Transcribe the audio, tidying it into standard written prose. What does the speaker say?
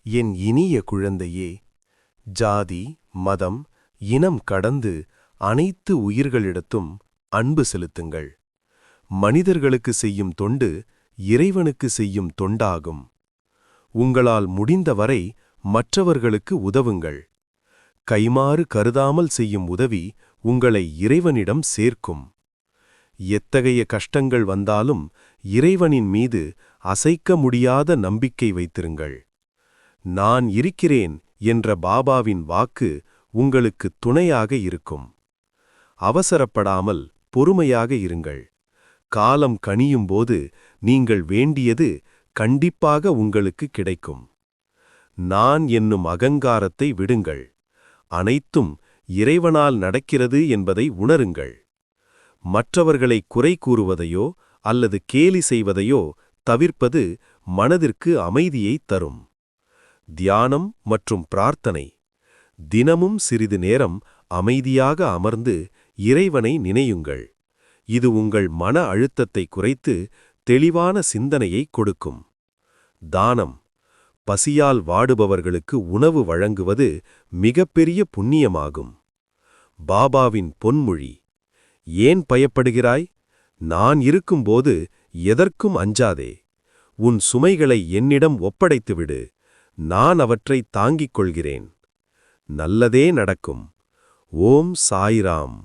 என் இனிய குழந்தையே, ஜாதி, மதம், இனம் கடந்து அனைத்து உயிர்களிடத்தும் அன்பு செலுத்துங்கள். மனிதர்களுக்கு செய்யும் தொண்டு இறைவனுக்கு செய்யும் தொண்டாகும். உங்களால் முடிந்தவரை மற்றவர்களுக்கு உதவுங்கள். கைமாறு கருதாமல் செய்யும் உதவி உங்களை இறைவனிடம் சேர்க்கும். எத்தகைய கஷ்டங்கள் வந்தாலும் இறைவனின் மீது அசைக்க முடியாத நம்பிக்கை வைத்திருங்கள். நான் இருக்கிறேன் என்ற பாபாவின் வாக்கு உங்களுக்கு துணையாக இருக்கும். அவசரப்படாமல் பொறுமையாக இருங்கள். காலம் கனியும்போது நீங்கள் வேண்டியது கண்டிப்பாக உங்களுக்கு கிடைக்கும். நான் என்னும் அகங்காரத்தை விடுங்கள். அனைத்தும் இறைவனால் நடக்கிறது என்பதை உணருங்கள். மற்றவர்களை குறை கூறுவதையோ அல்லது கேலி செய்வதையோ தவிர்ப்பது மனதிற்கு அமைதியை தரும். தியானம் மற்றும் பிரார்த்தனை. தினமும் சிறிது நேரம் அமைதியாக அமர்ந்து இறைவனை நினையுங்கள். இது உங்கள் மன அழுத்தத்தை குறைத்து தெளிவான சிந்தனையை கொடுக்கும். தானம். பசியால் வாடுபவர்களுக்கு உணவு வழங்குவது மிகப்பெரிய புண்ணியமாகும். பாபாவின் பொன்மொழி: ஏன் பயப்படுகிறாய்? நான் இருக்கும்போது எதற்கும் அஞ்சாதே. உன் சுமைகளை என்னிடம் ஒப்படைத்துவிடு. நான் அவற்றை தாங்கிக் கொள்கிறேன். நல்லதே நடக்கும். ஓம் சாய்ராம்.